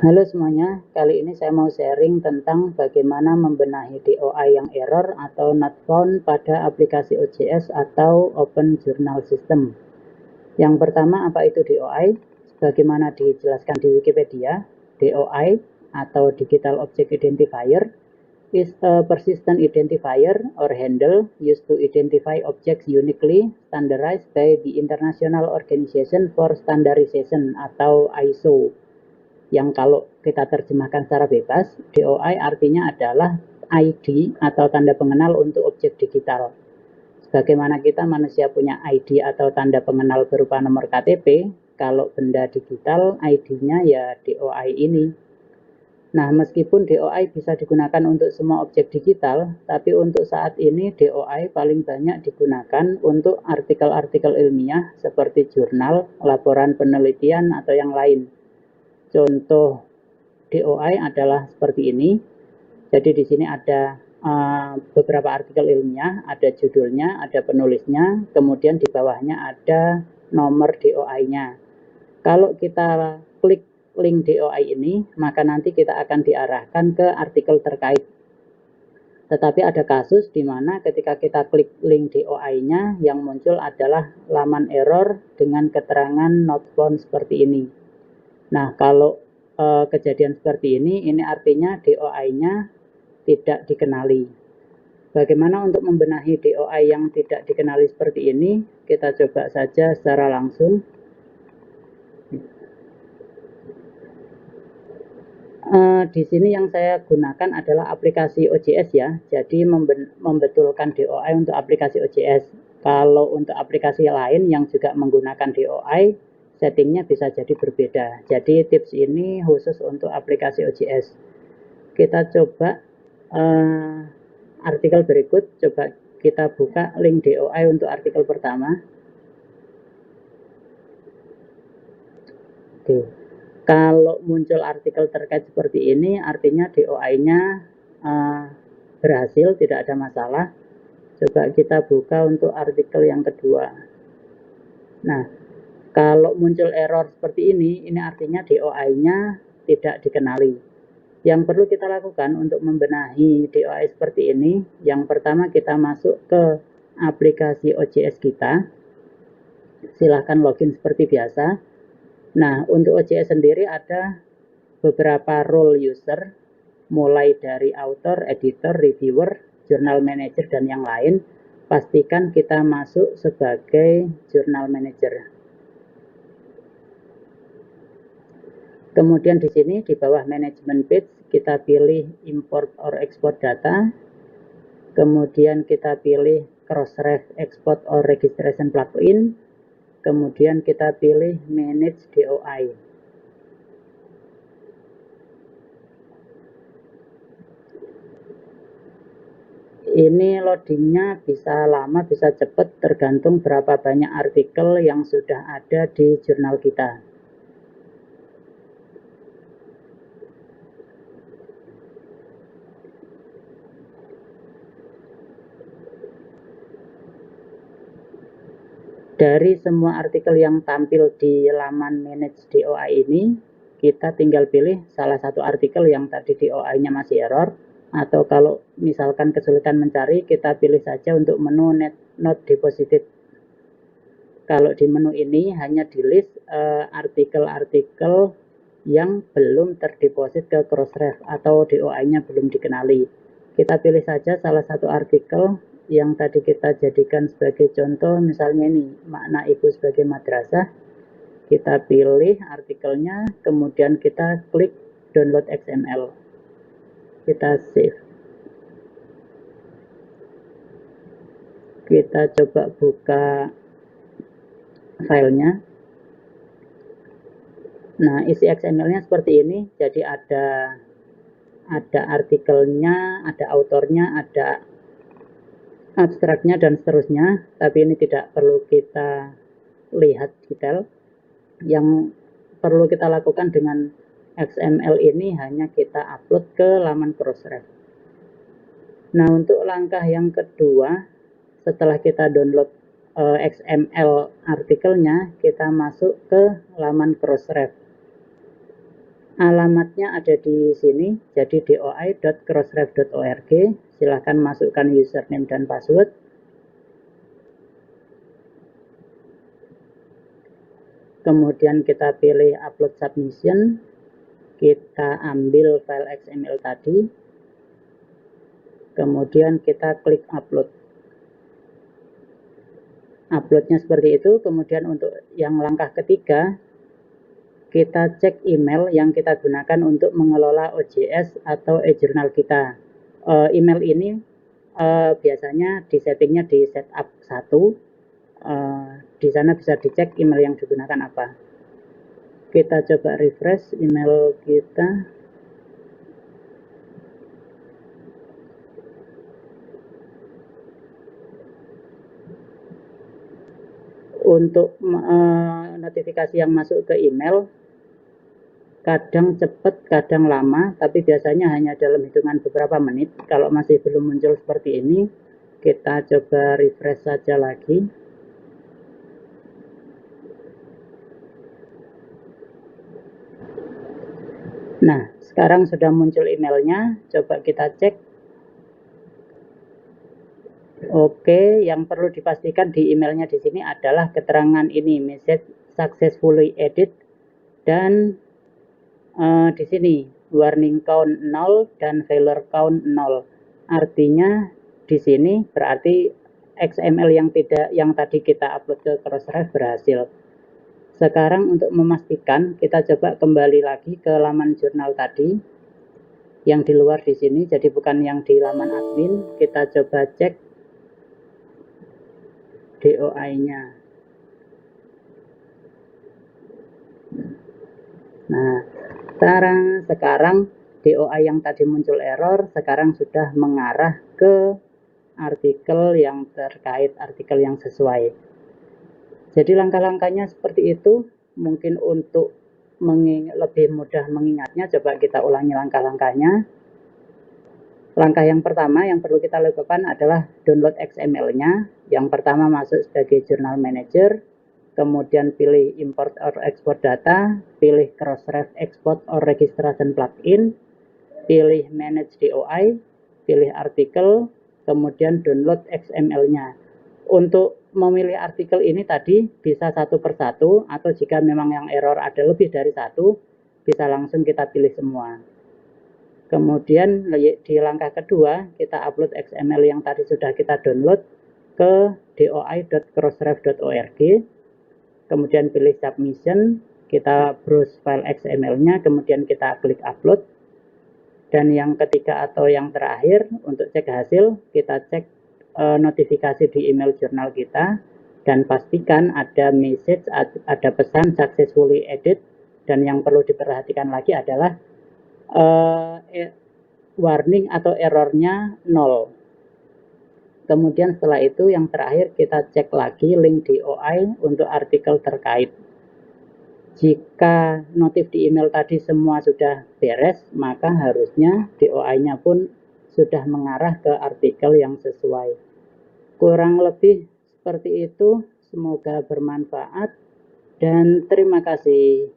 Halo semuanya, kali ini saya mau sharing tentang bagaimana membenahi DOI yang error atau not found pada aplikasi OJS atau Open Journal System. Yang pertama, apa itu DOI? Sebagaimana dijelaskan di Wikipedia, DOI atau Digital Object Identifier is a persistent identifier or handle used to identify objects uniquely standardized by the International Organization for Standardization atau ISO, yang kalau kita terjemahkan secara bebas, DOI artinya adalah ID atau tanda pengenal untuk objek digital. Sebagaimana kita manusia punya ID atau tanda pengenal berupa nomor KTP, kalau benda digital ID-nya ya DOI ini. Nah, meskipun DOI bisa digunakan untuk semua objek digital, tapi untuk saat ini DOI paling banyak digunakan untuk artikel-artikel ilmiah seperti jurnal, laporan penelitian, atau yang lain. Contoh DOI adalah seperti ini. Jadi di sini ada beberapa artikel ilmiah, ada judulnya, ada penulisnya, kemudian di bawahnya ada nomor DOI-nya. Kalau kita klik link DOI ini, maka nanti kita akan diarahkan ke artikel terkait. Tetapi ada kasus di mana ketika kita klik link DOI-nya, yang muncul adalah laman error dengan keterangan not found seperti ini. Nah, kalau kejadian seperti ini artinya DOI-nya tidak dikenali. Bagaimana untuk membenahi DOI yang tidak dikenali seperti ini? Kita coba saja secara langsung. Di sini yang saya gunakan adalah aplikasi OJS ya. Jadi membetulkan DOI untuk aplikasi OJS. Kalau untuk aplikasi lain yang juga menggunakan DOI, settingnya bisa jadi berbeda. Jadi tips ini khusus untuk aplikasi OJS. Kita coba artikel berikut, coba kita buka link DOI untuk artikel pertama. Oke, kalau muncul artikel terkait seperti ini, artinya DOI-nya berhasil, tidak ada masalah. Coba kita buka untuk artikel yang kedua. Nah, kalau muncul error seperti ini artinya DOI-nya tidak dikenali. Yang perlu kita lakukan untuk membenahi DOI seperti ini, yang pertama kita masuk ke aplikasi OJS kita. Silahkan login seperti biasa. Nah, untuk OJS sendiri ada beberapa role user, mulai dari author, editor, reviewer, journal manager, dan yang lain. Pastikan kita masuk sebagai journal manager. Kemudian di sini di bawah management page kita pilih import or export data. Kemudian kita pilih crossref export or registration plugin. Kemudian kita pilih manage DOI. Ini loadingnya bisa lama, bisa cepat, tergantung berapa banyak artikel yang sudah ada di jurnal kita. Dari semua artikel yang tampil di laman manage DOI ini, kita tinggal pilih salah satu artikel yang tadi DOI-nya masih error, atau kalau misalkan kesulitan mencari, kita pilih saja untuk menu not deposited. Kalau di menu ini hanya di list artikel-artikel yang belum terdeposit ke Crossref atau DOI-nya belum dikenali. Kita pilih saja salah satu artikel yang tadi kita jadikan sebagai contoh, misalnya ini, makna ibu sebagai madrasah. Kita pilih artikelnya, kemudian kita klik download XML. Kita save. Kita coba buka filenya. Nah, isi XML-nya seperti ini. Jadi ada artikelnya, ada autornya, ada abstraknya, dan seterusnya. Tapi ini tidak perlu kita lihat detail. Yang perlu kita lakukan dengan XML ini hanya kita upload ke laman Crossref. Nah, untuk langkah yang kedua, setelah kita download XML artikelnya, kita masuk ke laman Crossref. Alamatnya ada di sini, jadi doi.crossref.org. Silahkan masukkan username dan password. Kemudian kita pilih upload submission, kita ambil file XML tadi, kemudian kita klik upload. Uploadnya seperti itu. Kemudian untuk yang langkah ketiga, kita cek email yang kita gunakan untuk mengelola OJS atau e-journal kita. Email ini biasanya disettingnya di setup 1. Di sana bisa dicek email yang digunakan apa. Kita coba refresh email kita. Untuk notifikasi yang masuk ke email, kadang cepat, kadang lama, tapi biasanya hanya dalam hitungan beberapa menit. Kalau masih belum muncul seperti ini, kita coba refresh saja lagi. Nah, sekarang sudah muncul emailnya, coba kita cek. Oke, yang perlu dipastikan di emailnya di sini adalah keterangan ini, message successfully edit, dan di sini warning count 0 dan failure count 0. Artinya di sini berarti XML yang tadi kita upload ke Crossref berhasil. Sekarang untuk memastikan, kita coba kembali lagi ke laman jurnal tadi yang di luar di sini, jadi bukan yang di laman admin. Kita coba cek DOI-nya. Nah, sekarang DOI yang tadi muncul error sekarang sudah mengarah ke artikel yang terkait, artikel yang sesuai. Jadi langkah-langkahnya seperti itu. Mungkin untuk lebih mudah mengingatnya, coba kita ulangi langkah-langkahnya. Langkah yang pertama yang perlu kita lakukan adalah download XML-nya. Yang pertama masuk sebagai Journal Manager, kemudian pilih Import or Export Data, pilih Crossref Export or Registration Plugin, pilih Manage DOI, pilih Artikel, kemudian download XML-nya. Untuk memilih artikel ini tadi bisa satu persatu, atau jika memang yang error ada lebih dari satu, bisa langsung kita pilih semua. Kemudian di langkah kedua, kita upload XML yang tadi sudah kita download ke doi.crossref.org. Kemudian pilih submission, kita browse file XML-nya, kemudian kita klik upload. Dan yang ketiga atau yang terakhir, untuk cek hasil, kita cek notifikasi di email jurnal kita, dan pastikan ada message, ada pesan successfully edit. Dan yang perlu diperhatikan lagi adalah warning atau errornya 0. Kemudian setelah itu yang terakhir kita cek lagi link DOI untuk artikel terkait. Jika notif di email tadi semua sudah beres, maka harusnya DOI-nya pun sudah mengarah ke artikel yang sesuai. Kurang lebih seperti itu. Semoga bermanfaat dan terima kasih.